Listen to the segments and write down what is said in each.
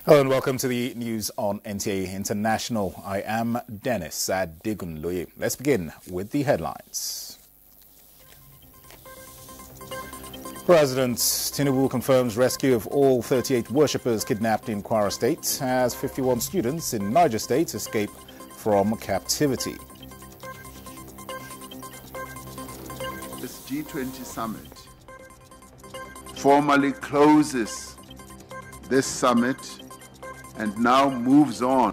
Hello and welcome to the news on NTA International. I am Dennis Adigunloye. Let's begin with the headlines. President Tinubu confirms rescue of all 38 worshippers kidnapped in Kwara State as 51 students in Niger State escape from captivity. This G20 summit formally closes this summit and now moves on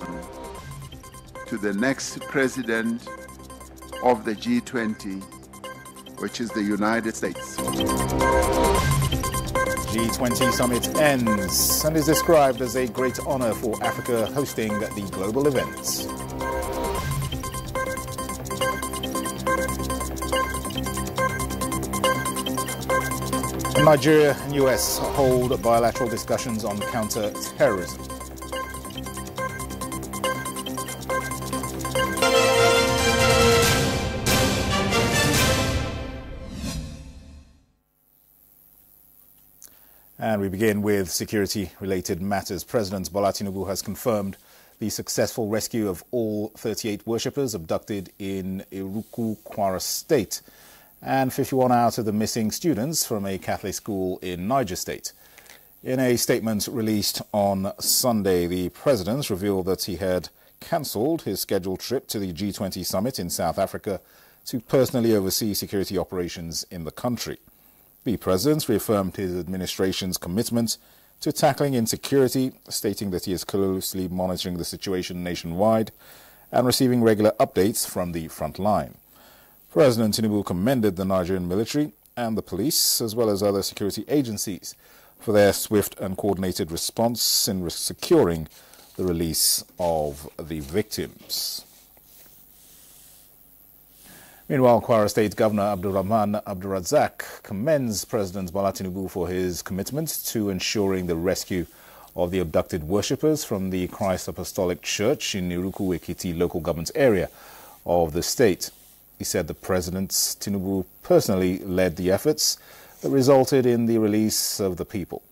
to the next president of the G20, which is the United States. G20 summit ends and is described as a great honor for Africa hosting the global event. Nigeria and US hold bilateral discussions on counter-terrorism. And we begin with security-related matters. President Bola Tinubu has confirmed the successful rescue of all 38 worshippers abducted in Iruku, Kwara State, and 51 out of the missing students from a Catholic school in Niger State. In a statement released on Sunday, the president revealed that he had cancelled his scheduled trip to the G20 summit in South Africa to personally oversee security operations in the country. The president reaffirmed his administration's commitment to tackling insecurity, stating that he is closely monitoring the situation nationwide and receiving regular updates from the front line. President Tinubu commended the Nigerian military and the police, as well as other security agencies, for their swift and coordinated response in securing the release of the victims. Meanwhile, Kwara State Governor Abdurrahman Abdurrazak commends President Bola Tinubu for his commitment to ensuring the rescue of the abducted worshippers from the Christ Apostolic Church in Iruku Ekiti local government area of the state. He said the President Tinubu personally led the efforts that resulted in the release of the people.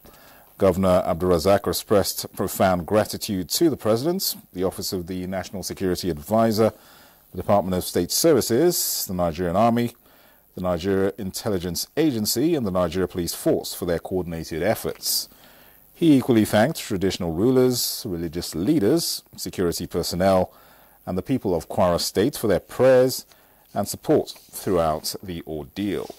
Governor Abdurrazak expressed profound gratitude to the President, the Office of the National Security Advisor, the Department of State Services, the Nigerian Army, the Nigeria Intelligence Agency, and the Nigeria Police Force for their coordinated efforts. He equally thanked traditional rulers, religious leaders, security personnel, and the people of Kwara State for their prayers and support throughout the ordeal.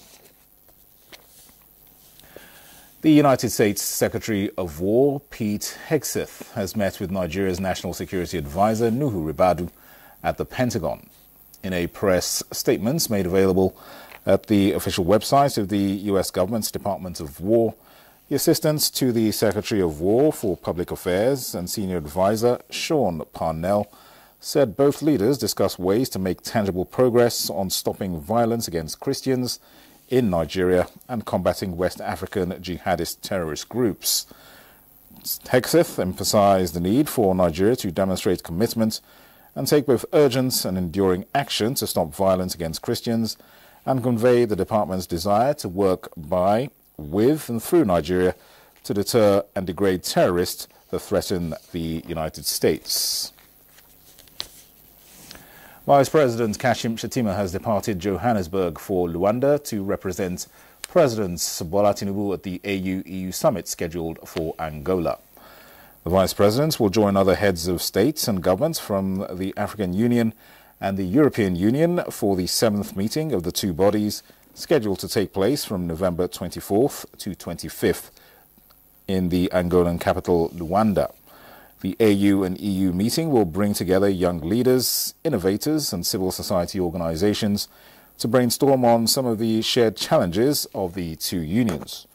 The United States Secretary of War, Pete Hegseth, has met with Nigeria's National Security Advisor, Nuhu Ribadu, at the Pentagon. In a press statement made available at the official website of the U.S. government's Department of War, the Assistant to the Secretary of War for Public Affairs and Senior Advisor, Sean Parnell, said both leaders discussed ways to make tangible progress on stopping violence against Christians in Nigeria and combating West African jihadist terrorist groups. Hegseth emphasized the need for Nigeria to demonstrate commitment and take both urgent and enduring action to stop violence against Christians, and convey the department's desire to work by, with and through Nigeria to deter and degrade terrorists that threaten the United States. Vice President Kashim Shettima has departed Johannesburg for Luanda to represent President Bola Tinubu at the AU-EU summit scheduled for Angola. The Vice President will join other heads of states and governments from the African Union and the European Union for the 7th meeting of the two bodies, scheduled to take place from November 24th to 25th in the Angolan capital, Luanda. The AU and EU meeting will bring together young leaders, innovators and civil society organizations to brainstorm on some of the shared challenges of the two unions.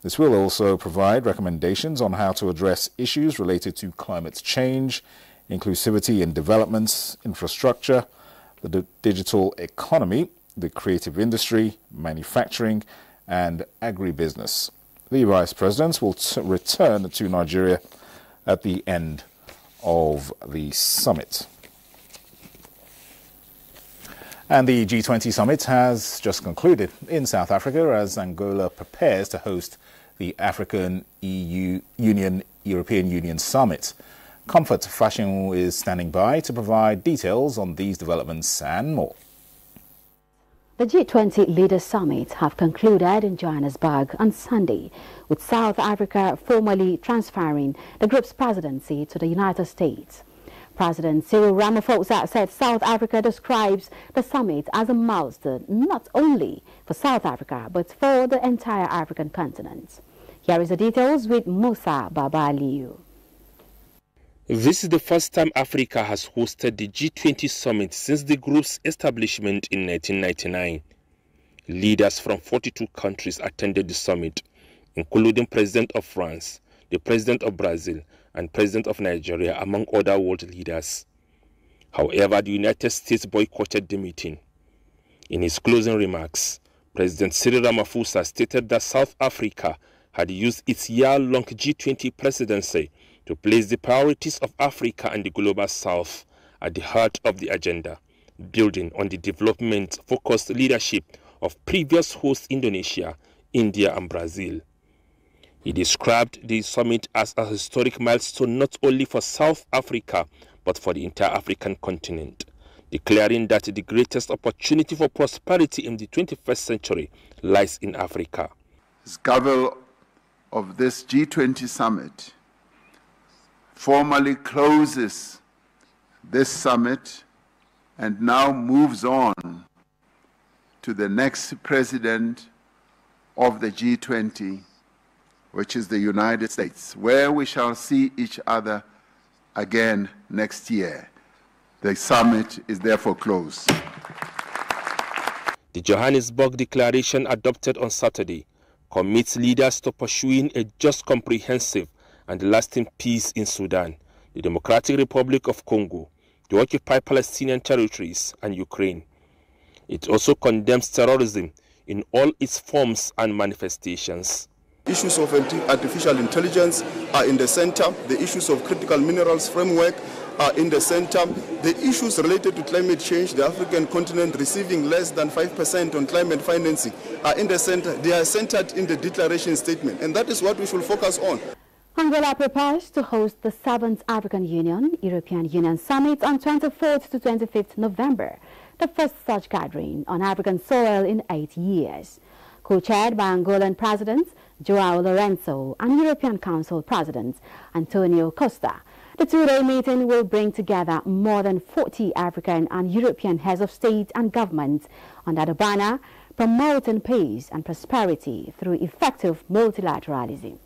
This will also provide recommendations on how to address issues related to climate change, inclusivity in development, infrastructure, the digital economy, the creative industry, manufacturing, and agribusiness. The Vice President will return to Nigeria at the end of the summit. And the G20 summit has just concluded in South Africa as Angola prepares to host the African European Union Summit. Comfort Fashion is standing by to provide details on these developments and more. The G20 Leaders Summit have concluded in Johannesburg on Sunday, with South Africa formally transferring the group's presidency to the United States. President Cyril Ramaphosa said South Africa describes the summit as a milestone not only for South Africa but for the entire African continent. Here is the details with Musa Babaliu. This is the first time Africa has hosted the G20 summit since the group's establishment in 1999. Leaders from 42 countries attended the summit, including President of France, the President of Brazil, and President of Nigeria, among other world leaders. However, the United States boycotted the meeting. In his closing remarks, President Cyril Ramaphosa stated that South Africa had used its year-long G20 presidency to place the priorities of Africa and the global South at the heart of the agenda, building on the development-focused leadership of previous hosts Indonesia, India, and Brazil. He described the summit as a historic milestone not only for South Africa but for the entire African continent, declaring that the greatest opportunity for prosperity in the 21st century lies in Africa. The gavel of this G20 summit formally closes this summit and now moves on to the next president of the G20, which is the United States, where we shall see each other again next year. The summit is therefore closed. The Johannesburg Declaration, adopted on Saturday, commits leaders to pursuing a just, comprehensive, and lasting peace in Sudan, the Democratic Republic of Congo, the occupied Palestinian territories, and Ukraine. It also condemns terrorism in all its forms and manifestations. Issues of artificial intelligence are in the center. The issues of critical minerals framework are in the center. The issues related to climate change, the African continent receiving less than 5% on climate financing, are in the center. They are centered in the declaration statement, and that is what we should focus on. Angola prepares to host the 7th African European Union Summit on 24th to 25th November, the first such gathering on African soil in 8 years. Co-chaired by Angolan President João Lourenço and European Council President Antonio Costa, the two-day meeting will bring together more than 40 African and European heads of state and government under the banner promoting peace and prosperity through effective multilateralism.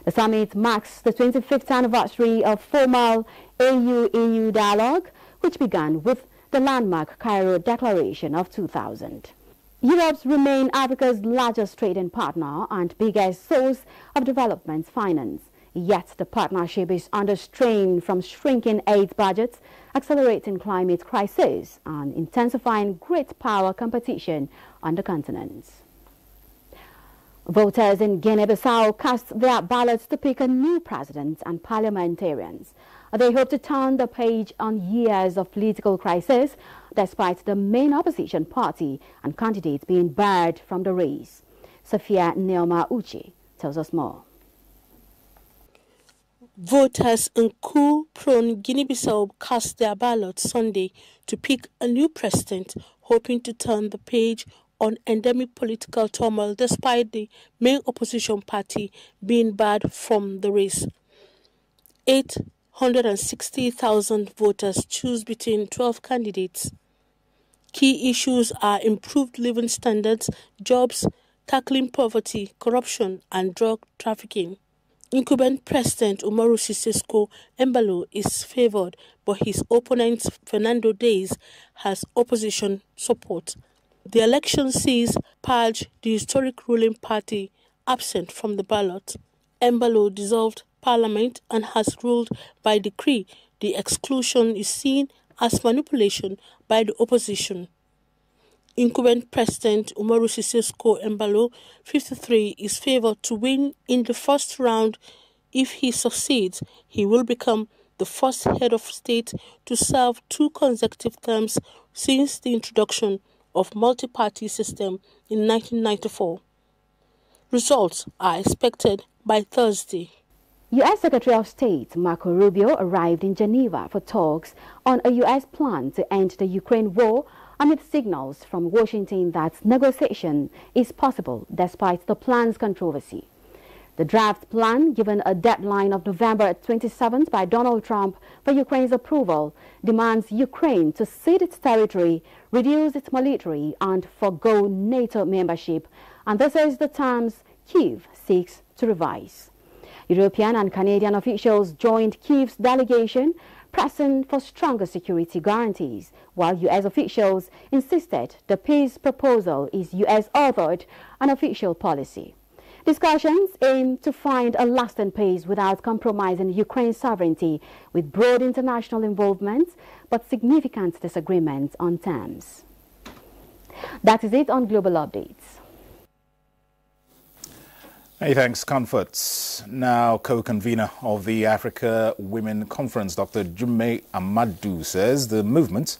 The summit marks the 25th anniversary of formal AU-EU dialogue, which began with the landmark Cairo Declaration of 2000. Europe remains Africa's largest trading partner and biggest source of development finance. Yet the partnership is under strain from shrinking aid budgets, accelerating climate crisis, and intensifying great power competition on the continent. Voters in Guinea-Bissau cast their ballots to pick a new president and parliamentarians. They hope to turn the page on years of political crisis, despite the main opposition party and candidate being barred from the race. Sophia Neoma Uche tells us more. Voters in coup-prone Guinea-Bissau cast their ballots Sunday to pick a new president, hoping to turn the page on endemic political turmoil despite the main opposition party being barred from the race. 860,000 voters choose between 12 candidates. Key issues are improved living standards, jobs, tackling poverty, corruption, and drug trafficking. Incumbent President Umaru Sissoco Embalo is favored, but his opponent Fernando Dias has opposition support. The election sees Page, the historic ruling party, absent from the ballot. Embalo dissolved parliament and has ruled by decree. The exclusion is seen as manipulation by the opposition. Incumbent President Umaru Sissoco Embalo, 53, is favored to win in the first round. If he succeeds, he will become the first head of state to serve 2 consecutive terms since the introduction of multi-party system in 1994. Results are expected by Thursday. U.S. Secretary of State Marco Rubio arrived in Geneva for talks on a U.S. plan to end the Ukraine war amid signals from Washington that negotiation is possible despite the plan's controversy. The draft plan, given a deadline of November 27th by Donald Trump for Ukraine's approval, demands Ukraine to cede its territory, reduce its military, and forgo NATO membership. And this is the terms Kyiv seeks to revise. European and Canadian officials joined Kyiv's delegation, pressing for stronger security guarantees, while U.S. officials insisted the peace proposal is U.S.-authored and official policy. Discussions aim to find a lasting peace without compromising Ukraine's sovereignty, with broad international involvement but significant disagreements on terms. That is it on Global Updates. Hey, thanks, Comforts. Now, co-convener of the Africa Women Conference, Dr. Jummai Amadou, says the movement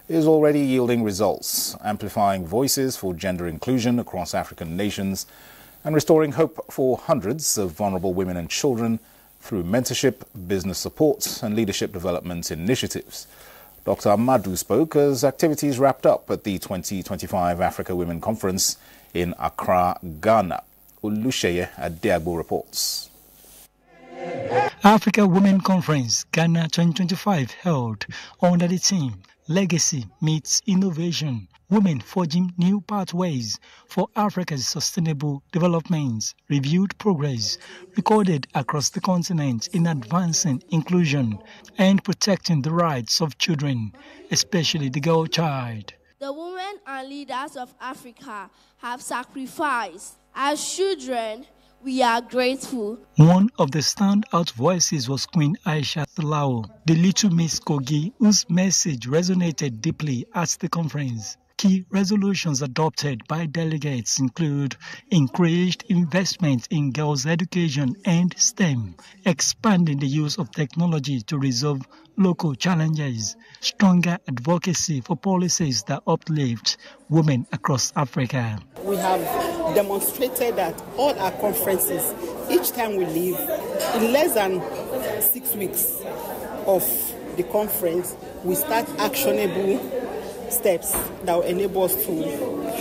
is already yielding results, amplifying voices for gender inclusion across African nations and restoring hope for hundreds of vulnerable women and children through mentorship, business support and leadership development initiatives. Dr. Amadou spoke as activities wrapped up at the 2025 Africa Women Conference in Accra, Ghana. Olusheye Adeagbo reports. Africa Women Conference Ghana 2025 held under the theme Legacy Meets Innovation, Women Forging New Pathways for Africa's Sustainable Development, reviewed progress recorded across the continent in advancing inclusion and protecting the rights of children, especially the girl child. The women and leaders of Africa have sacrificed. As children, we are grateful. One of the standout voices was Queen Aisha Thalao, the Little Miss Kogi, whose message resonated deeply at the conference. Key resolutions adopted by delegates include increased investment in girls' education and STEM, expanding the use of technology to resolve local challenges, stronger advocacy for policies that uplift women across Africa. We have demonstrated that all our conferences, each time we leave, in less than 6 weeks of the conference, we start actionable steps that will enable us to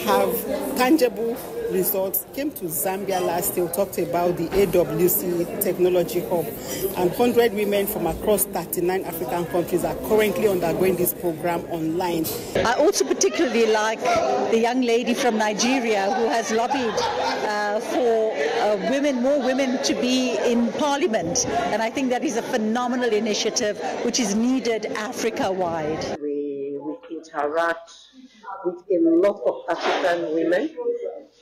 have tangible results. Came to Zambia last year, we talked about the AWC Technology Hub, and 100 women from across 39 African countries are currently undergoing this program online. I also particularly like the young lady from Nigeria who has lobbied for more women to be in Parliament, and I think that is a phenomenal initiative which is needed Africa-wide. We interact with a lot of African women.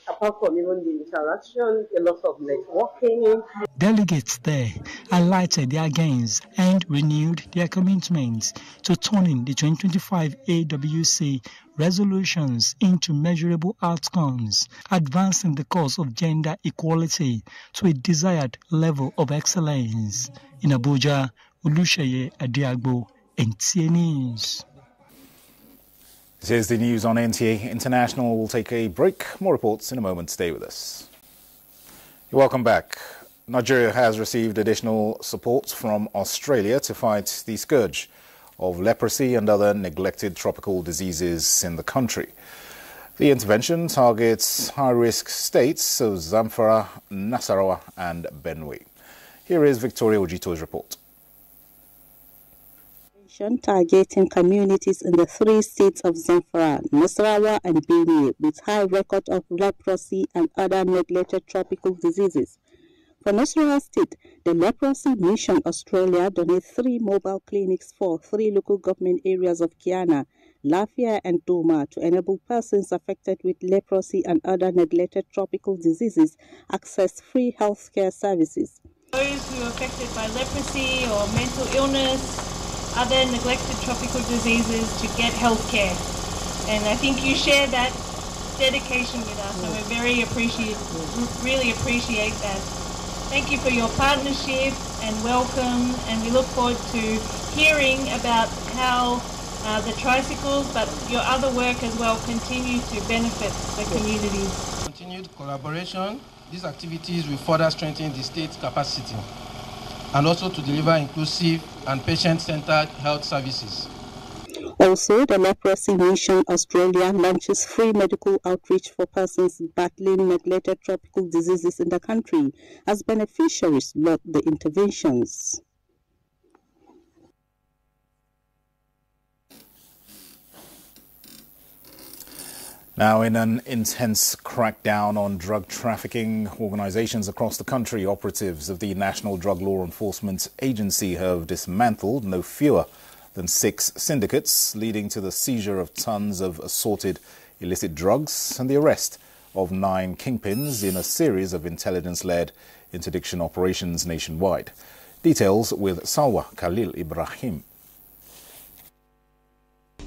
Apart from even the interaction, a lot of networking. Delegates there highlighted their gains and renewed their commitment to turning the 2025 AWC resolutions into measurable outcomes, advancing the cause of gender equality to a desired level of excellence. In Abuja, Olusheye Adeagbo, NTA News. This is the news on NTA International. We'll take a break. More reports in a moment. Stay with us. Welcome back. Nigeria has received additional support from Australia to fight the scourge of leprosy and other neglected tropical diseases in the country. The intervention targets high-risk states of Zamfara, Nasarawa and Benue. Here is Victoria Ojito's report. Targeting communities in the 3 states of Zamfara, Nasarawa and Benue with high record of leprosy and other neglected tropical diseases. For Nasarawa State, the Leprosy Mission Australia donated 3 mobile clinics for 3 local government areas of Kiana, Lafia and Doma to enable persons affected with leprosy and other neglected tropical diseases access free healthcare services. Those who are affected by leprosy or mental illness, other neglected tropical diseases, to get health care. And I think you share that dedication with us, and we really appreciate that. Thank you for your partnership and welcome, and we look forward to hearing about how the tricycles, but your other work as well, continue to benefit the communities. Continued collaboration These activities will further strengthen the state's capacity and also to deliver inclusive and patient-centered health services. Also, the Leprosy Mission Australia launches free medical outreach for persons battling neglected tropical diseases in the country as beneficiaries laud the interventions. Now, in an intense crackdown on drug trafficking, organizations across the country, operatives of the National Drug Law Enforcement Agency have dismantled no fewer than 6 syndicates, leading to the seizure of tons of assorted illicit drugs and the arrest of 9 kingpins in a series of intelligence-led interdiction operations nationwide. Details with Salwa Khalil Ibrahim.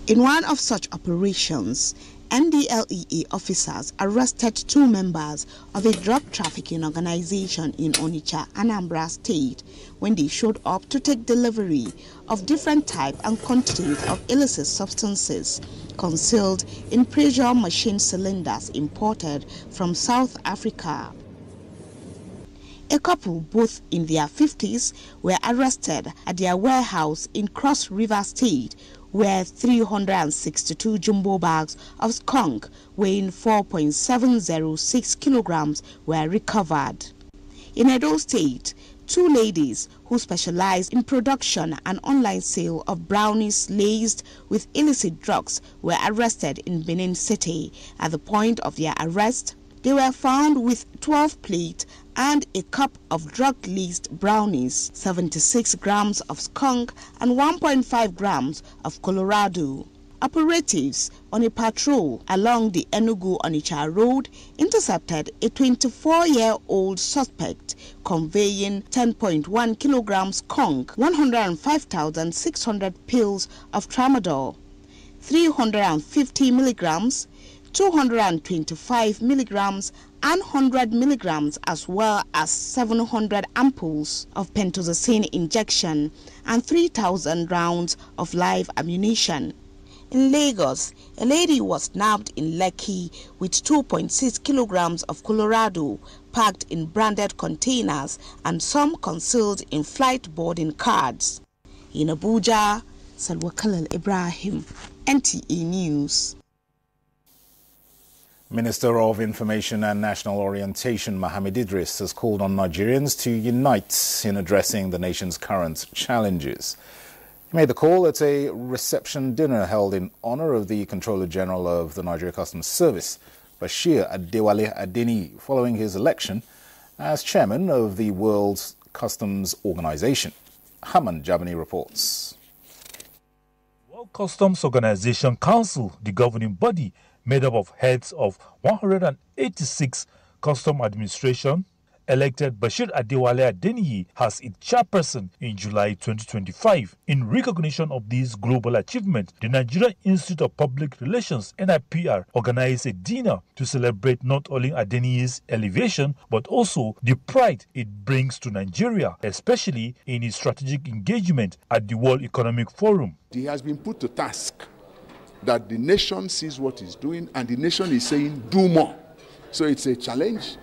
In one of such operations, NDLEA officers arrested 2 members of a drug trafficking organization in Onitsha, Anambra State, when they showed up to take delivery of different types and quantities of illicit substances concealed in pressure machine cylinders imported from South Africa. A couple, both in their 50s, were arrested at their warehouse in Cross River State, where 362 jumbo bags of skunk weighing 4.706 kilograms were recovered. In Edo State, 2 ladies who specialize in production and online sale of brownies laced with illicit drugs were arrested in Benin City. At the point of their arrest, they were found with 12 plates and a cup of drug-laced brownies, 76 grams of skunk and 1.5 grams of Colorado. Operatives on a patrol along the Enugu-Onitsha road intercepted a 24-year-old suspect conveying 10.1 kilograms skunk, 105,600 pills of tramadol, 350 milligrams, 225 milligrams and 100 milligrams, as well as 700 ampoules of pentazocine injection and 3,000 rounds of live ammunition. In Lagos, a lady was nabbed in Lekki with 2.6 kilograms of Colorado packed in branded containers and some concealed in flight boarding cards. In Abuja, Salwa Khalil Ibrahim, NTA News. Minister of Information and National Orientation Mohammed Idris has called on Nigerians to unite in addressing the nation's current challenges. He made the call at a reception dinner held in honor of the Controller General of the Nigeria Customs Service, Bashir Adewale Adeniyi, following his election as chairman of the World Customs Organization. Haman Jabani reports. World Customs Organization Council, the governing body, made up of heads of 186 custom administration, elected Bashir Adewale Adeniyi as its chairperson in July 2025. In recognition of this global achievement, the Nigerian Institute of Public Relations, NIPR, organized a dinner to celebrate not only Adeniyi's elevation, but also the pride it brings to Nigeria, especially in its strategic engagement at the World Economic Forum. He has been put to task that the nation sees what he's doing and the nation is saying, do more. So it's a challenge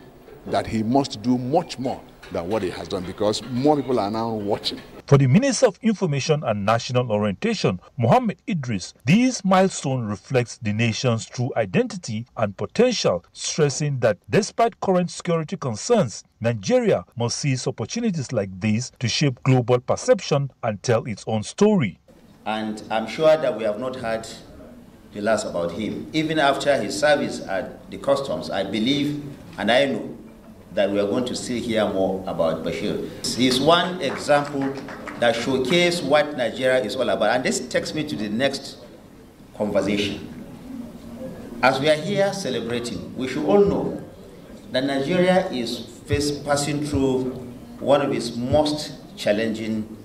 that he must do much more than what he has done because more people are now watching. For the Minister of Information and National Orientation, Mohammed Idris, this milestone reflects the nation's true identity and potential, stressing that despite current security concerns, Nigeria must seize opportunities like these to shape global perception and tell its own story. And I'm sure that we have not heard the last about him. Even after his service at the customs, I believe and I know that we are going to still hear more about Bashir. He is one example that showcases what Nigeria is all about. And this takes me to the next conversation. As we are here celebrating, we should all know that Nigeria is passing through one of its most challenging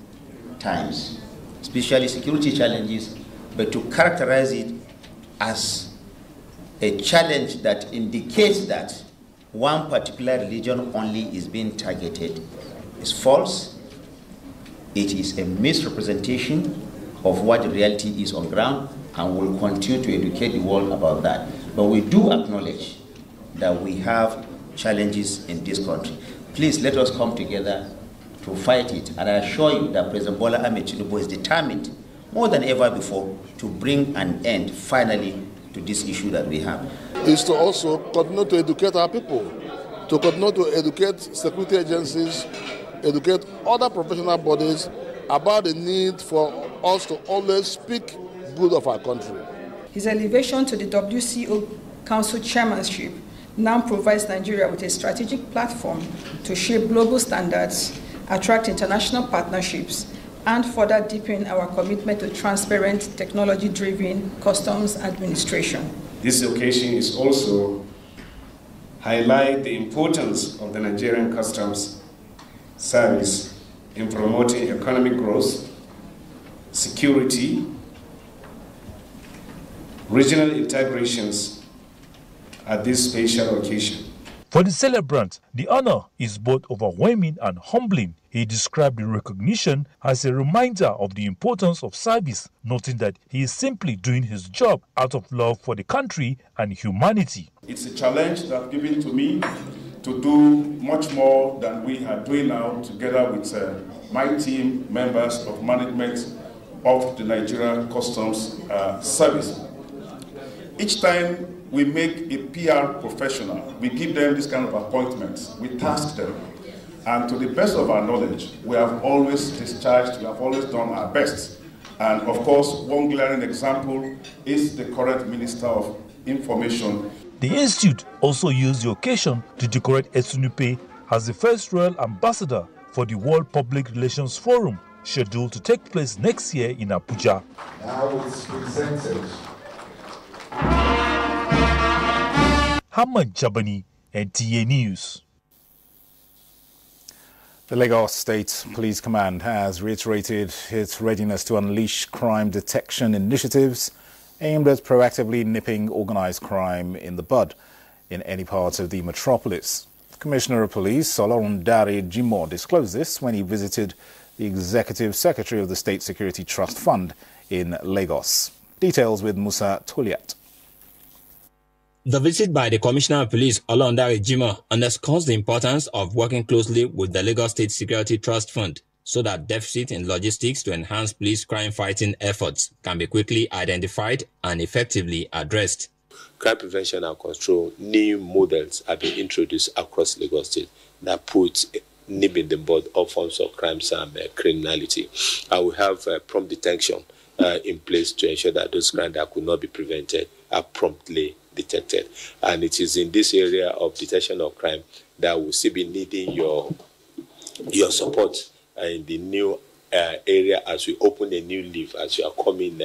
times, especially security challenges, but to characterize it as a challenge that indicates that one particular religion only is being targeted is false. It is a misrepresentation of what the reality is on ground, and we'll continue to educate the world about that. But we do acknowledge that we have challenges in this country. Please let us come together to fight it. And I assure you that President Bola Ahmed Tinubu is determined, more than ever before, to bring an end, finally, to this issue that we have. Is to also continue to educate our people, to continue to educate security agencies, educate other professional bodies about the need for us to always speak good of our country. His elevation to the WCO Council chairmanship now provides Nigeria with a strategic platform to shape global standards, attract international partnerships, and further deepen our commitment to transparent, technology-driven customs administration. This occasion is also highlight the importance of the Nigerian Customs Service in promoting economic growth, security, regional integrations at this special occasion. For the celebrant, the honor is both overwhelming and humbling. He described the recognition as a reminder of the importance of service, noting that he is simply doing his job out of love for the country and humanity. It's a challenge that's given to me to do much more than we are doing now, together with my team, members of management of the Nigerian Customs Service. Each time we make a PR professional, we give them this kind of appointments, we task them. And to the best of our knowledge, we have always discharged, we have always done our best. And of course, one glaring example is the current Minister of Information. The Institute also used the occasion to decorate Esunupe as the first Royal Ambassador for the World Public Relations Forum, scheduled to take place next year in Abuja. Now it's presented. Hamad Jabani, NTA News. The Lagos State Police Command has reiterated its readiness to unleash crime detection initiatives aimed at proactively nipping organized crime in the bud in any part of the metropolis. Commissioner of Police Olorundare Jimoh disclosed this when he visited the Executive Secretary of the State Security Trust Fund in Lagos. Details with Musa Toliat. The visit by the Commissioner of Police, Olorundare Jimoh, underscores the importance of working closely with the Lagos State Security Trust Fund so that deficit in logistics to enhance police crime-fighting efforts can be quickly identified and effectively addressed. Crime prevention and control, new models have been introduced across Lagos State that put nib in the bud all forms of crimes and criminality. And we have prompt detection in place to ensure that those crimes that could not be prevented are promptly detected. And it is in this area of detection of crime that we'll still be needing your support in the new area as we open a new leaf, as you are coming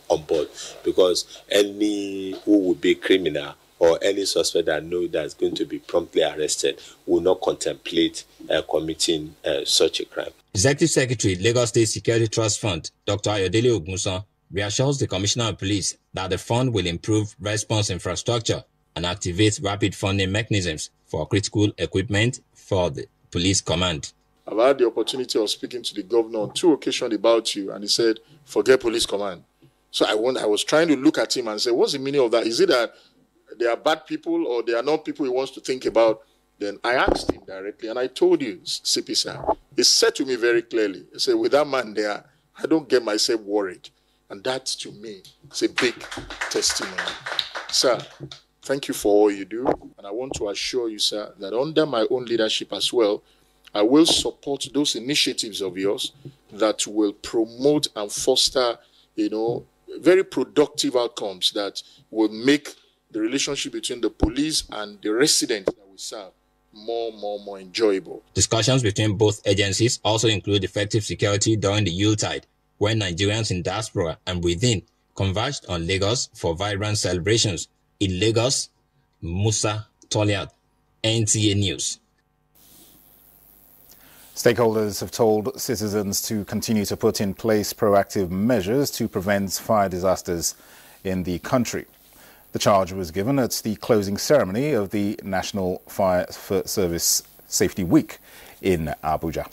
on board, because any who would be criminal or any suspect that know that's going to be promptly arrested will not contemplate committing such a crime. Executive Secretary, Lagos State Security Trust Fund, Dr. Ayodele Ogunsan, reassures the Commissioner of Police that the fund will improve response infrastructure and activate rapid funding mechanisms for critical equipment for the police command. I've had the opportunity of speaking to the governor on 2 occasions about you, and he said, forget police command. So I was trying to look at him and say, what's the meaning of that? Is it that they are bad people or they are not people he wants to think about? Then I asked him directly, and I told you, CP sir, he said to me very clearly, he said, with that man there, I don't get myself worried. And that, to me, is a big testimony. Sir, thank you for all you do. And I want to assure you, sir, that under my own leadership as well, I will support those initiatives of yours that will promote and foster, very productive outcomes that will make the relationship between the police and the residents that we serve more enjoyable. Discussions between both agencies also include effective security during the Yuletide, when Nigerians in diaspora and within converged on Lagos for vibrant celebrations. In Lagos, Musa Toliat, NTA News. Stakeholders have told citizens to continue to put in place proactive measures to prevent fire disasters in the country. The charge was given at the closing ceremony of the National Fire Service Safety Week in Abuja.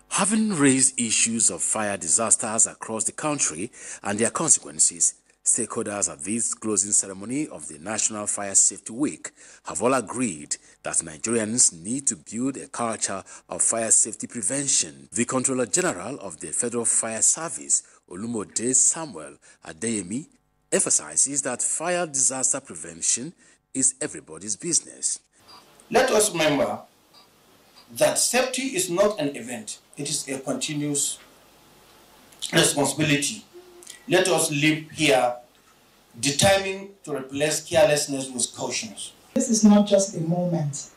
Having raised issues of fire disasters across the country and their consequences, Stakeholders at this closing ceremony of the National Fire Safety Week have all agreed that Nigerians need to build a culture of fire safety prevention. The Controller General of the Federal Fire Service, Olumode Samuel Adeyemi, emphasizes that fire disaster prevention is everybody's business. Let us remember that safety is not an event, it is a continuous responsibility. Let us live here determined to replace carelessness with caution. This is not just a moment.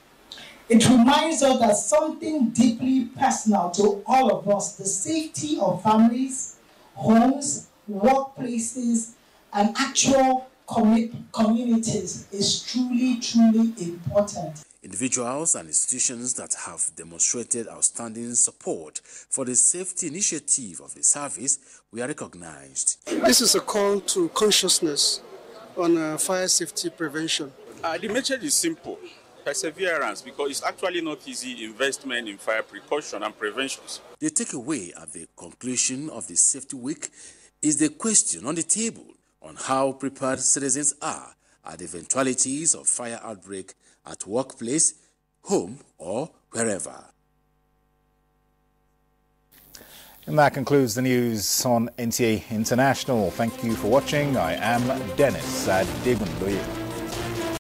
It reminds us that something deeply personal to all of us, the safety of families, homes, workplaces, and actual communities is truly, truly important. Individuals and institutions that have demonstrated outstanding support for the safety initiative of the service were recognized. This is a call to consciousness on fire safety prevention. The message is simple: perseverance, because it's actually not easy investment in fire precaution and preventions. The takeaway at the conclusion of the Safety Week is the question on the table on how prepared citizens are at the eventualities of fire outbreak at workplace, home, or wherever. And that concludes the news on NTA International. Thank you for watching. I am Dennis Adegundoye.